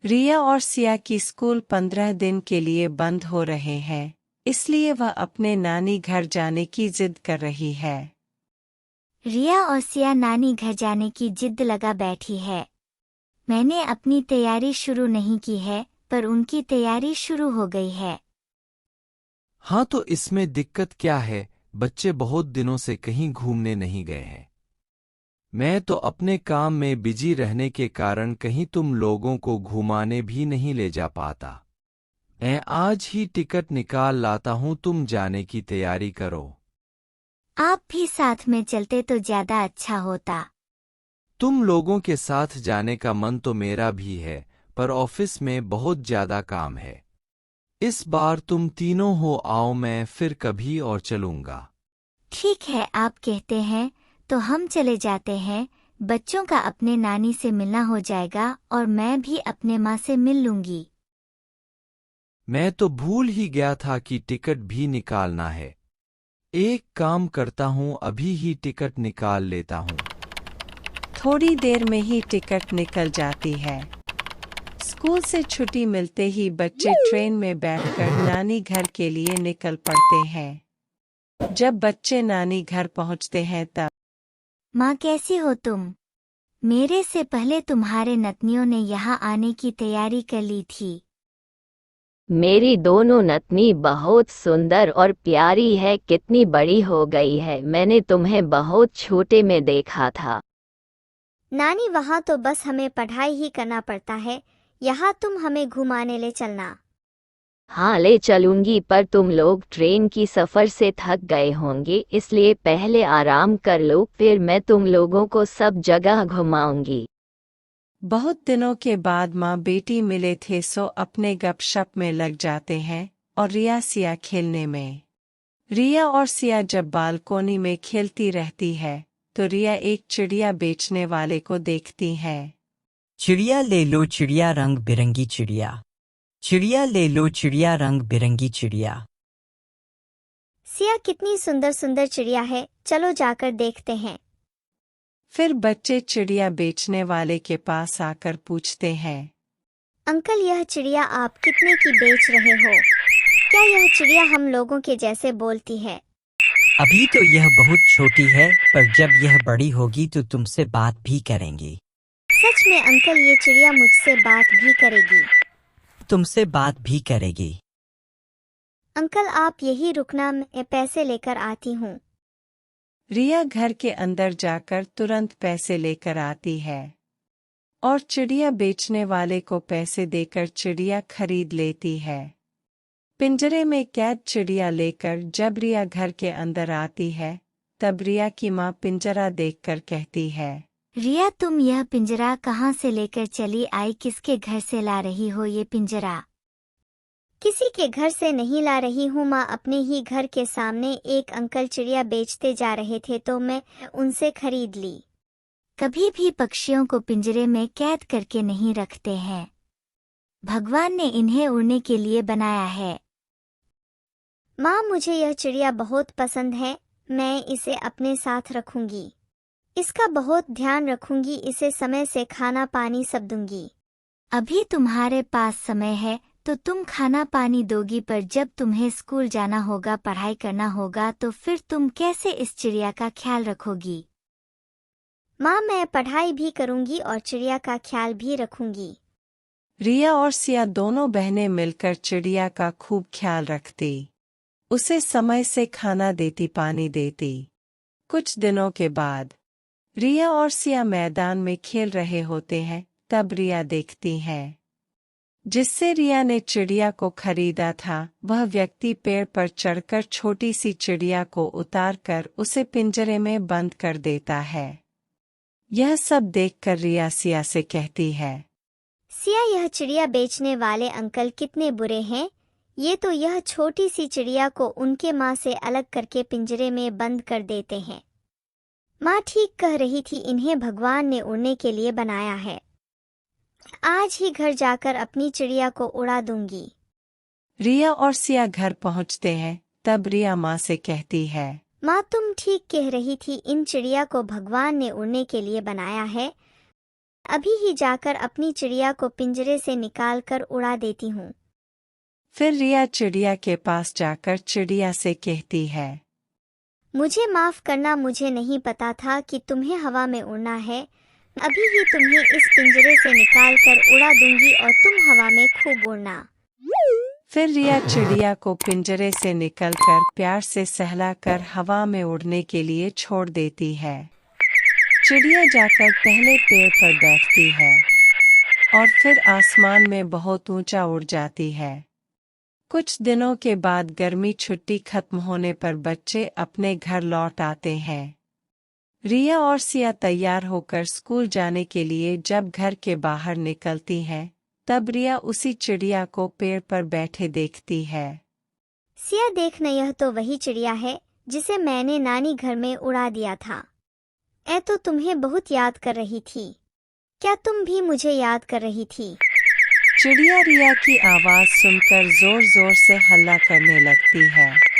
रिया और सिया की स्कूल 15 दिन के लिए बंद हो रहे हैं, इसलिए वह अपने नानी घर जाने की जिद कर रही है। रिया और सिया नानी घर जाने की जिद लगा बैठी है। मैंने अपनी तैयारी शुरू नहीं की है, पर उनकी तैयारी शुरू हो गई है। हाँ, तो इसमें दिक्कत क्या है? बच्चे बहुत दिनों से कहीं घूमने नहीं गए हैं। मैं तो अपने काम में बिजी रहने के कारण कहीं तुम लोगों को घुमाने भी नहीं ले जा पाता। मैं आज ही टिकट निकाल लाता हूँ, तुम जाने की तैयारी करो। आप भी साथ में चलते तो ज्यादा अच्छा होता। तुम लोगों के साथ जाने का मन तो मेरा भी है, पर ऑफिस में बहुत ज्यादा काम है। इस बार तुम तीनों हो आओ, मैं फिर कभी और चलूंगा। ठीक है, आप कहते हैं तो हम चले जाते हैं। बच्चों का अपने नानी से मिलना हो जाएगा और मैं भी अपने माँ से मिल लूंगी। मैं तो भूल ही गया था कि टिकट भी निकालना है। एक काम करता हूँ, अभी ही टिकट निकाल लेता हूँ। थोड़ी देर में ही टिकट निकल जाती है। स्कूल से छुट्टी मिलते ही बच्चे ट्रेन में बैठकर नानी घर के लिए निकल पड़ते हैं। जब बच्चे नानी घर पहुंचते हैं तब माँ, कैसी हो तुम? मेरे से पहले तुम्हारे नतनियों ने यहाँ आने की तैयारी कर ली थी। मेरी दोनों नतनी बहुत सुंदर और प्यारी है। कितनी बड़ी हो गई है, मैंने तुम्हें बहुत छोटे में देखा था। नानी, वहाँ तो बस हमें पढ़ाई ही करना पड़ता है, यहाँ तुम हमें घुमाने ले चलना। हाँ, ले चलूंगी, पर तुम लोग ट्रेन की सफ़र से थक गए होंगे, इसलिए पहले आराम कर लो, फिर मैं तुम लोगों को सब जगह घुमाऊंगी। बहुत दिनों के बाद माँ बेटी मिले थे, सो अपने गपशप में लग जाते हैं और रिया सिया खेलने में। रिया और सिया जब बालकोनी में खेलती रहती है तो रिया एक चिड़िया बेचने वाले को देखती है। चिड़िया ले लो चिड़िया, रंग बिरंगी चिड़िया। चिड़िया ले लो चिड़िया, रंग बिरंगी चिड़िया। सिया, कितनी सुंदर सुंदर चिड़िया है, चलो जाकर देखते हैं। फिर बच्चे चिड़िया बेचने वाले के पास आकर पूछते हैं, अंकल, यह चिड़िया आप कितने की बेच रहे हो? क्या यह चिड़िया हम लोगों के जैसे बोलती है? अभी तो यह बहुत छोटी है, पर जब यह बड़ी होगी तो तुमसे बात भी करेंगी। सच में अंकल, ये चिड़िया मुझसे बात भी करेगी? तुमसे बात भी करेगी। अंकल, आप यही रुकना, मैं पैसे लेकर आती हूँ। रिया घर के अंदर जाकर तुरंत पैसे लेकर आती है और चिड़िया बेचने वाले को पैसे देकर चिड़िया खरीद लेती है। पिंजरे में कैद चिड़िया लेकर जब रिया घर के अंदर आती है तब रिया की माँ पिंजरा देखकर कहती है, रिया, तुम यह पिंजरा कहाँ से लेकर चली आई? किसके घर से ला रही हो ये पिंजरा? किसी के घर से नहीं ला रही हूँ माँ, अपने ही घर के सामने एक अंकल चिड़िया बेचते जा रहे थे तो मैं उनसे खरीद ली। कभी भी पक्षियों को पिंजरे में कैद करके नहीं रखते हैं। भगवान ने इन्हें उड़ने के लिए बनाया है। माँ, मुझे यह चिड़िया बहुत पसंद है, मैं इसे अपने साथ रखूंगी। इसका बहुत ध्यान रखूंगी, इसे समय से खाना पानी सब दूंगी। अभी तुम्हारे पास समय है तो तुम खाना पानी दोगी, पर जब तुम्हें स्कूल जाना होगा, पढ़ाई करना होगा, तो फिर तुम कैसे इस चिड़िया का ख्याल रखोगी? माँ, मैं पढ़ाई भी करूंगी और चिड़िया का ख्याल भी रखूंगी। रिया और सिया दोनों बहनें मिलकर चिड़िया का खूब ख्याल रखती, उसे समय से खाना देती, पानी देती। कुछ दिनों के बाद रिया और सिया मैदान में खेल रहे होते हैं, तब रिया देखती है जिससे रिया ने चिड़िया को खरीदा था, वह व्यक्ति पेड़ पर चढ़कर छोटी सी चिड़िया को उतारकर उसे पिंजरे में बंद कर देता है। यह सब देखकर रिया सिया से कहती है, सिया, यह चिड़िया बेचने वाले अंकल कितने बुरे हैं। ये तो यह छोटी सी चिड़िया को उनके माँ से अलग करके पिंजरे में बंद कर देते हैं। माँ ठीक कह रही थी, इन्हें भगवान ने उड़ने के लिए बनाया है। आज ही घर जाकर अपनी चिड़िया को उड़ा दूंगी। रिया और सिया घर पहुंचते हैं, तब रिया माँ से कहती है, माँ, तुम ठीक कह रही थी, इन चिड़िया को भगवान ने उड़ने के लिए बनाया है। अभी ही जाकर अपनी चिड़िया को पिंजरे से निकाल कर उड़ा देती हूँ। फिर रिया चिड़िया के पास जाकर चिड़िया से कहती है, मुझे माफ करना, मुझे नहीं पता था कि तुम्हें हवा में उड़ना है। अभी ही तुम्हें इस पिंजरे से निकाल कर उड़ा दूंगी और तुम हवा में खूब उड़ना। फिर रिया चिड़िया को पिंजरे से निकलकर प्यार से सहलाकर हवा में उड़ने के लिए छोड़ देती है। चिड़िया जाकर पहले पेड़ पर बैठती है और फिर आसमान में बहुत ऊंचा उड़ जाती है। कुछ दिनों के बाद गर्मी छुट्टी खत्म होने पर बच्चे अपने घर लौट आते हैं। रिया और सिया तैयार होकर स्कूल जाने के लिए जब घर के बाहर निकलती हैं, तब रिया उसी चिड़िया को पेड़ पर बैठे देखती है। सिया, देखना, यह तो वही चिड़िया है जिसे मैंने नानी घर में उड़ा दिया था। तो तुम्हें बहुत याद कर रही थी। क्या तुम भी मुझे याद कर रही थी? चिड़िया रिया की आवाज सुनकर जोर जोर से हल्ला करने लगती है।